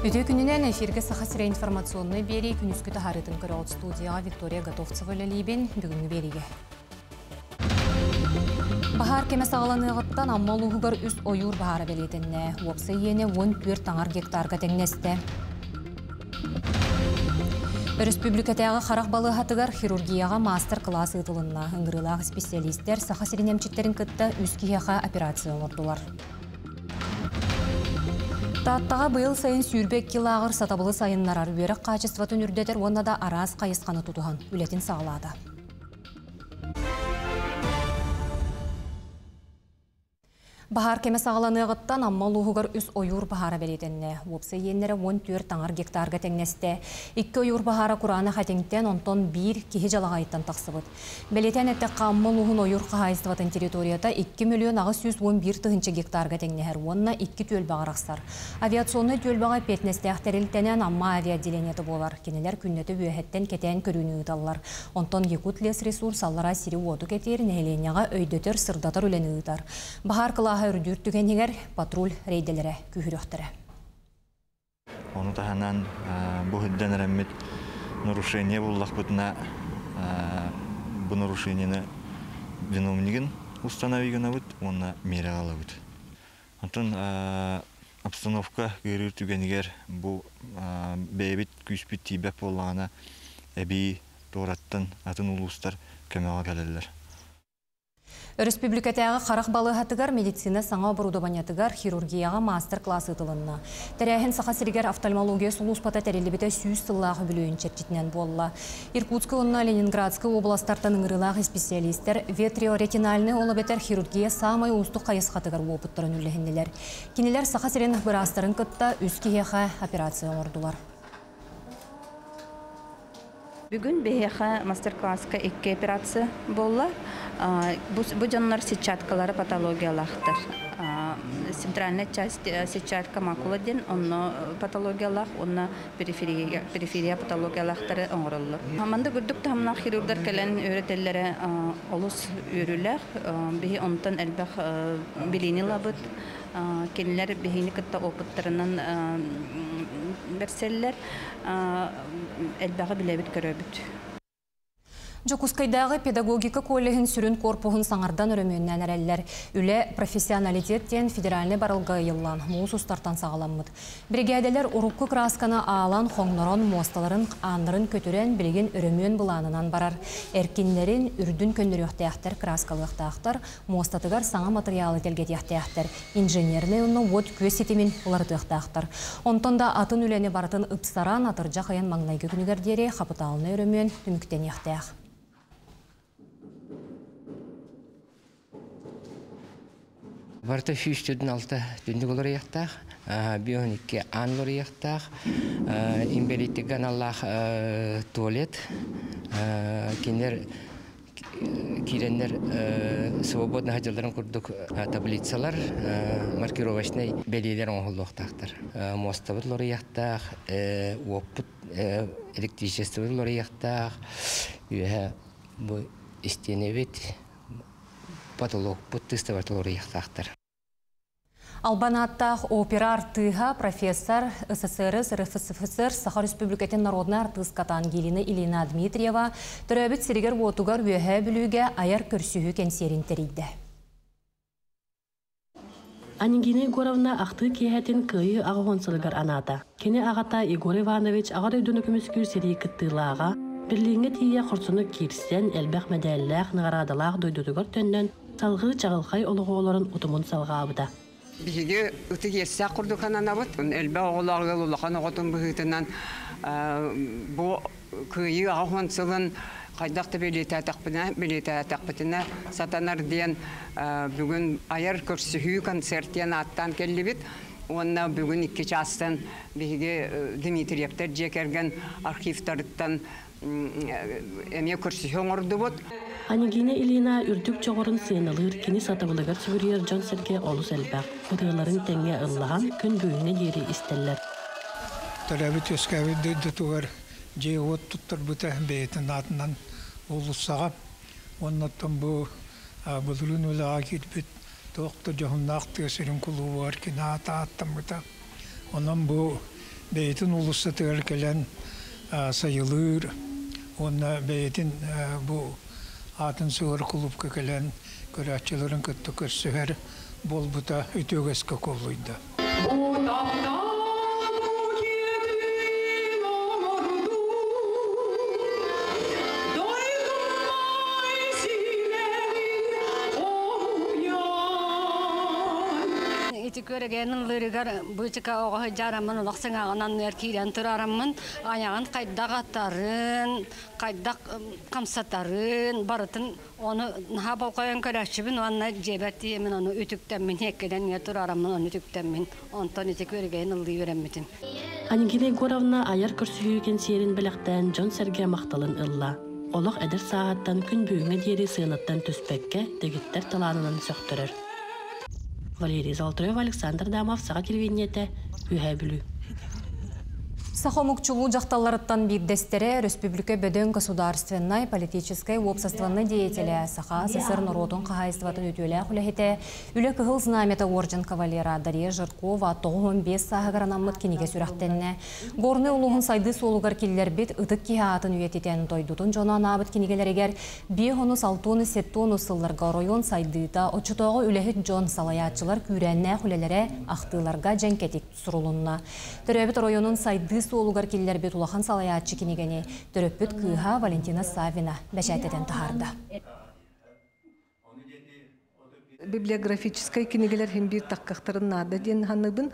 Үтө күнінен эфирге сахасыра информационный бери күнүскүті харытын көрі студияға Виктория Готовцева ләлейбен бүгінгі береге. Бахар кеме сағаланығыттан аммалуғығыр үс ойур бахара белетінне. Уопсы ені 14 таңар гектарға тәңнесті. Республикатағы қарақ балы хатығар хирургияға мастер-класс ұтылынна. Үңгірілағы специалистер сахасырин әмчеттерін күтті үскияға операция ордылар. Таттаға бұйыл сайын сүйірбек килағыр сатабылы сайыннарар өрік қачестватын үрдетер, онда да араз қайысқаны тұтуған үлетін сағылады. Бахар кеме сағаланығыттан аммалуғығыр үс ойур бахара белетінне. Опсы енлері 14 таңар гектарға тәңнесті. 2 ойур бахара құраны қатеңттен онтон 1 кехе жалағайттан тақсыбыд. Белетен әттіққа аммалуғын ойур қағайыстыватын территорията 2 миллион 911 тұхынчы гектарға тәңнехер. Онына 2 төл бағарақсар. Авиационный төл баға петнесті әқтерілтенен амма авиаделенеті болар. Кенелер күннеті өйәттен кетен көріні ұталар. Онтон Якут лес ресурс аллара сири оду кетер, нәйленяға өйдөтер сырдатар өлені ұтар. Бахар қылаға үрдүртүгенігер патруль рейделері күйіріқтірі. Оны таханан бұхыддан әрәммет нарушение боллақ бұтына бұл нарушениені виновнигін установигіна бұд, оны мере ала бұд. Антон обстановка көріртүгенігер бұл бәйбет күспет тейбәк болағына әбей тоғраттан атын ұлыстар көмеға кәлелер. Республикатағы қарақ балы хатығар медицина саңа оборудованиятығар хирургияға мастер-класс ұтылынна. Тәрәхін сақасыргер офтальмология сұлуспата тәрелібіті сүйіз сыллағы білуін чәрчетінен болла. Иркутскі онна Ленинградскі областартан ұңырылағы специалистер ветриоретинальны олабетер хирургия самай ұстық қайыс хатығар опыттырын үлігінділер. Кенелер сақасырен бұрастырын күтті үскееға операция ордулар. Бүгін бейеға мастер-класска 2 операция болла. Бұл жанлар сетчаткалары патологиялақтыр. Центральная часть сетчатка макуладен, онно патологиялақ, онно периферия патологиялақтары оңырылы. Аманда күрдік тамнақ хирургдар кәлін өретелері олыс өрілер. Бейі онтан әлбәқ білейні лабыд. Кенілер бейіні күтті опыттарынан берселер әлбәғі білебіт көрөбіт. Жокускайдағы педагогика коллегін сүрін корпуғын саңардан өрөмөннән әрәлілер. Үлі профессионалитеттен федеральны барылға йыллан, мұғыз ұстартан сағаламмыд. Бригадалар ұрыққы красканы ағалан қоңнырын, мосталарын, андырын көтірен білген өрөмөн бұланынан барар. Әркенлерін үрдін көнніріқтаяқтар, краскалықтаяқтар, мостатығар саңа материалы телгетияқтаяқтар. Инженерлі ұнны от көз сетімен ұлардықтаяқтар. Онтонда атын үләне барытын ұпсаран атыржақ аян маңнайғы күнігердері қапыталыны өрөмөн түміктен яқтаяқ. Барта фюстеден алта дүндік олар яқтақ, бионикке анлар яқтақ, имбелиттеген Аллах туалет, кенер киренер свободны хаджаларын күрдік таблицалар, маркировочный белейлер оңғылдықтақтар. Мостабыт лоры яқтақ, опыт электричество лоры яқтақ, бұл істенебет, патолог бұттыстыват лоры яқтақтар. Албанаттақ опера артыға профессор СССР, РФСФСР, Саха Республикатын народны артыскатан Гелина Илина Дмитриева түрәбіт сирігер отуғар өйі білуге аяр көрсігі кәнсерін тәрейді. Анигина Егоровна ақты кейхәтін күйі ағығонсылығар аната. Кені ағата Егор Иванович ағар өйдіні көміскүр сирей күттілаға, бірліңі тие құрсыны керсен әлбәқ мәдәлләқ нағарадылақ дойдудығыр төннен салғы чағылқай олығы оларын ұтымын салға абыда. Биге үті ерсі құрды қананабыт, әлбә оғыларғы ұлақан оғытын бұғытынан бұл күйі ағығонсылын қайдақты белеті әтақпытына сатанар дейін бүгін айыр көрсігі концерттен аттан келі бит. Онна бүгін 2 жастан биге Дмитриевтер жекерген архивтарыттан әме көрсігі оңырды бұд. Анигина Илина үрдік жоғырын сыйынылыр кені сатыбылығыр сүгірер Джон Серге олыс әлбәқ. Құтығыларын тәңе ұллаған күн бүйіне дері істелер. Төләбіт өскәві дөйді туғар жей от тұттыр бұты бәйетін атынан олысаға. Оннаттан бұл бұлырын өліға кетбет тоқты жоғыннақты өсірін күлі бар кені ата аттан бұта. Онан бұл бейтин улуста тыгар келен сайылыр, онна бейтин бу атын сығыр клубка келен көрәтчілерін күтті көрсігер болбута үтөгеске коллойда. Көрегенін лырыгар бұйтыка оғы жарамын ұлақсын ағынан әркейден тұрарамын аяғын қайдақ аттарын, қайдақ қамсаттарын барытын оны наға болқайын көрәшібін оны жебәтті емін оны үтіктенмін еккеден не тұрарамын оны үтіктенмін онтан еті көрегенін ұлды өремметін. Анигина Егоровна аяр көрсүйген серін біліқтен Жон Серге мақталын ылла. Олық әдір сағаттан күн бүйіңе дері сыйнаттан түспәкке дегіттер таланынан сөқтірір. Валерий Золотарев, Александр Дамов, Саға телевидениеті, Үйәбілі. Сахомукчулу жақталарыттан бирдестері Республика Бөден государственной политической общественной деятеля Саха СССР народун қағайыстыватын өтөлі құлахеті үлі кығыл знамета орден кавалера Дарья Жиркова 95 сағығаранамыт кенеге сүрақтенне. Горны ұлығын сайды солуғар келілер бет ұтық кеғатын үйететен тойдутын жонан абыт кенегелер егер 5-6-7 сылларға район сайдыта очытоғы үліхет жон салаятчылар күрәнне құлелері ақтыларға жәнкетік сұрулынна. Төрәбіт районын сайды олугар келлер бет улахан салаятчы кенегені төрөппүт кыха Валентина Савина бәшәтеден тахарда. Библиографической кенегелер хембир таққақтарын нада ден ханыбын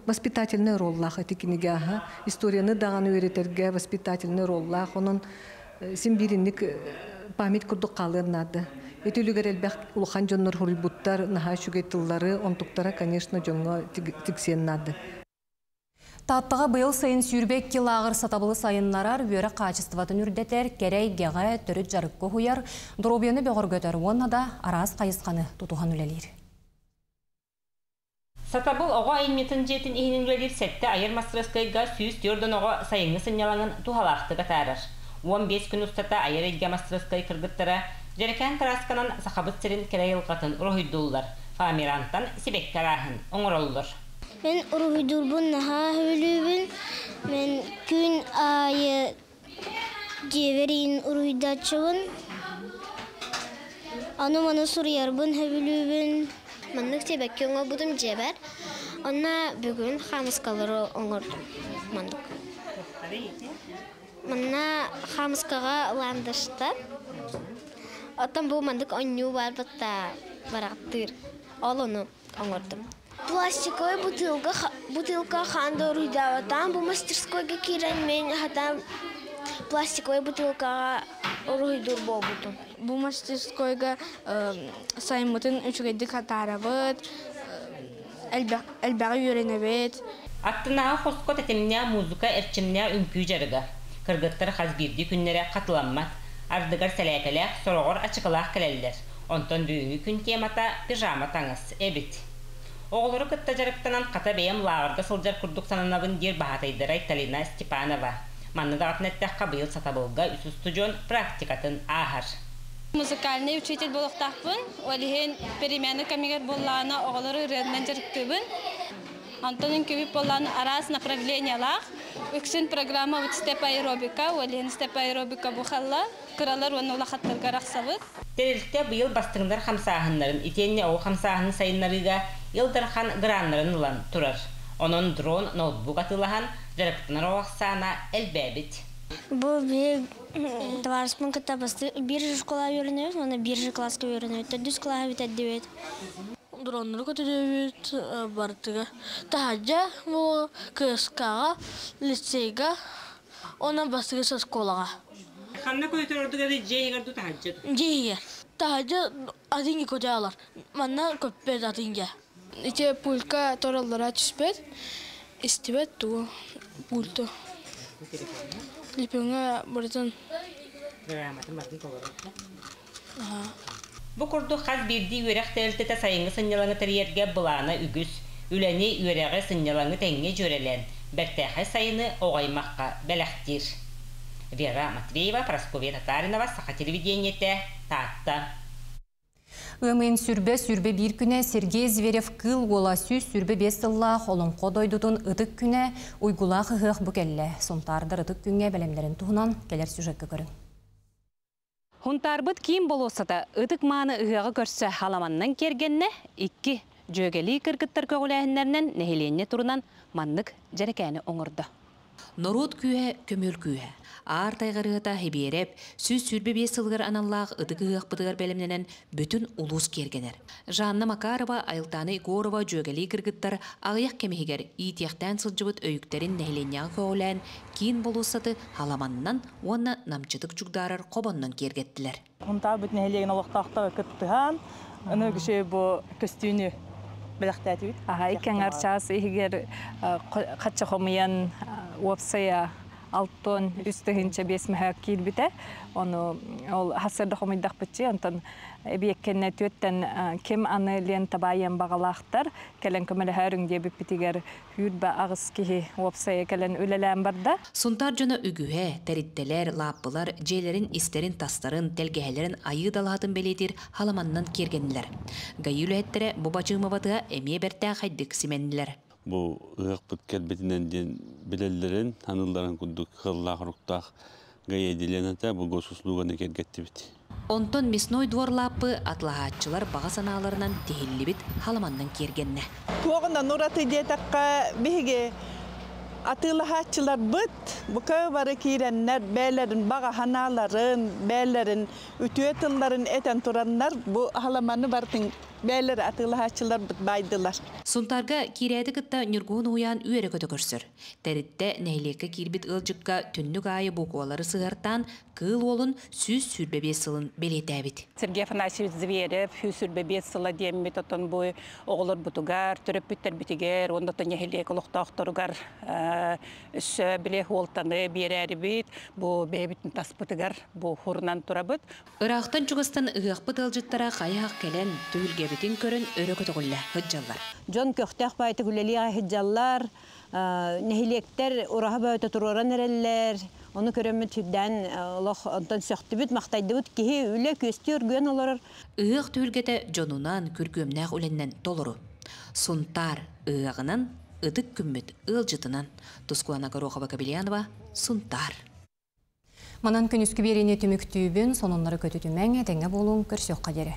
воспитательный роллах эти кенеге аха. Историяны дағаны өретерге воспитательный роллах. Onun симбиринник память күрді қалыр нады. Өтілігер әлбәқ улахан жоннор хурибуттар, наха шүгетіллары, онтуктара, конечно, жонға тіксен нады. Таттыға бұйыл сайын сүйірбек келағыр сатабылы сайынларар өрі қачыстыватын үрдетер, керей, геға, түріт жарыққы хуяр, дұробияны беғыр көтер, онна да арас қайысқаны тұтуған үлелер. Сатабыл оға айынметін жетін ехінің үлелер сәтті айыр мастырыскайға сүйіс түрдің оға сайыңы сынялаңын тухалақты қатарыр. 15 күн ұстата айыр әйге мастырыскай кіргіттіра, Жеркен тарасканан сақабыт сірін керей ұлғатын ұрғыйдулар, фамирантан себек карахын оңыроллар. Мен ұрғыйдулбын наға өлібін, мен күн айы жеверин ұрғыйдачыбын, аны-маны сұрыярбын өлібін. Маннық себекке оңа бұдым жебер, онна бүгін қамысқалары оңырдым мандық. Манна қамысқаға ландыштар. Оттан бұл мандық оңю бар бұтта барақтыр. Ол оны оңырдым. Пластиковый бутылка ханда ұрыйдаватан. Бұл мастерскойға керен мен хатан пластиковый бутылкаға ұрыйдыр бол бұтын. Бұл мастерскойға сайымытын үшігейді қатарабыд, әлбәғі үйренебет. Аттынаға қосқот әтеміне музыка әрчіміне үнкүй жарыға. Кыргыттар қазбирді күнлері қатыламмат. Ардыгар сәләкәләк, сорғыр ачықылақ кәлелдер. Онтан дүйіңі күн темата пижама таңыз әбіт. Оғылыры күтті жарықтанан қата бәйім лағырға сылжар күрдік сананабын дер бағатайдырай Талина Степанова. Манны дағатын әттәққа бұйыл сатабылға үсісті жон практикатын ағар. Музыкальный учитель болуқтақпын. Олеген перемены камегер боллағына оғылыры рәдінен жарықтыбын. Антонин көбіп боллағын арас направлениялақ. Үксін программа степ аэробика, олеген степ аэробика бұқалла. Кыралар оны олақаттарға рақсабыд. Тәрелікте бұйыл бастыңдар қамсағынларын, итенне оғы қамсағын сайынларыға елдірхан гранларын ұлан тұрар. Onun drone ноутбук атылахан жарықтынар оғақсана әлбәбіт. Бұл товарыспын кітапысты біржі школа өрінөйіз, оны біржі класқа өрінөйіз, түдіс клаға бет әддебет. Дронлар көтедебет бартыға. Тахаджа бұл кыскаға, лицейға, ona bastığı söz kolağa. Kanna koyuyor orada da ceygar du tahajjud. Ceygar. Tahajjud adingi kocalar. Manna köpet adingi. İçe pulka torallara çispet. İstibet tu pulto. Lipinga buradan. Bu kurdu xaz birdi yörək təltətə sayıngı sınyalanı təriyətgə bulana ügüs, üləni yörəğə sınyalanı təngə jörələn, bərtəxə sayını oğaymaqqa bələxtir. Vera Matveyeva, Praskovya Tatarinova, Saxa televideniyetə, Tatta. Өмін сүрбе бір күне Сергей Зверев кыл ола сүз сүрбе 5 сыллақ олон қодойдудun ұдық күне ұйгулақ ұғық бүкелі. Сонтардар ұдық күнге бәлемдерін туғынан келер сюжетке көрін. Хунтарбыт кийим болосата ыдык мааны ыгага көрсө халаманнан кергенне 2 жөгели кыргыттар көгүләһиннәрнән нехиленне турунан маннык жарекәне оңорды. Норот күе көмөл күе. Ар тайгарыта хебереп, сүз сүрбе 5 сылгар аналлах ыдыгыгак быдыгар белемненен бүтүн улус кергенер. Жанна Макарова, Айлтаны Игорова жөгели кыргыттар агыяк кемигер итияктан сылжыбыт өйүктерин нехиленнян көөлән кийин болусаты халаманнан уонна намчытык жугдарар кобоннон кергеттилер. Хунтар бүт нехилеген олоктактагы кыттыган, аны кеше бу костюмны белектәтү. Икен арчасы игер качча хомыян уапсая алтон үстігінші 5 мәхәк кейлбіті. Оны ол хасырды хомыйдақ бітчі. Онтан бейеккенне төттен кем аны лен табайын бағалақтар. Кәлін көмілі әріңде біппітігер үйірбі ағыз кейі уапсая кәлін өлелән барды. Сунтар жона үгühe, тәриттелер, лаппылар, жейлерін, истерін, тастарын, тәлгәһелерін айы далатын белетір халаманнан кергенілер. Гайылы әттері бұбачымы батыға әме бәртә қайдық сименілер. Бұл ұғық бүткел бетінен ден білелерін, аныларын күндік қыллақ рұқтақ ғай әделен әті бұл ғосуслуғаны кергетті біті. Онтон Мясной двор лапы атлағатчылар баға саналарынан тегілі бит халаманнан кергенне. Туғында нұраты детаққа бейге атылағатчылар бұт, бұқа бары кейреннер, бәлерін, баға ханаларын, бәлерін, үтуетілларын әтен тұраннар, бұл халаманы бардың бәлер атылағатчылар бұт байдылар. Сунтарга кирәді кытта нүргуын уян үйері көті көрсір. Тәрітті нәйлекі кирбит ылжыққа түннік айы бұқуалары сығыртан кыл олын сүз сүрбе 5 сылын белетәбіт. Сергей Афанасьевич Зверев сүрбе 5 сыла деммет отын бұй оғылыр бұтығар, түріп бүттер бітігер, ондатын нәйлекі ұлықтақтырығар үсі білек олтаны берәрі бит, бұл бәйбітін тас бұтығар, бұл хұрынан тұра бұт. Ирақтан чуғыстан ұғық бұт ылжыттара қайақ кәлен түйілге бітін көрін өрі көті құлла хүджалар. Жон көқтәқ байты күлеліға хүджалар, нәйлектер ұраға бәйті тұроран әрелер, оны көрімі түрден онтан сөқті бүт, мақтайды бүт, кейі үлі көсті өргөн олар. Ұғық түйілгеті жонунан күргөмнәқ үленнен толыру. Сунтар ұғығынан ыдық күммет ылжытынан. Тускуана Горохова Кабельянова, Сунтар. Манан күн үскі беріне түміктүйбін, сонынлары көтітімен әтеңе болуын көрсеққа дере.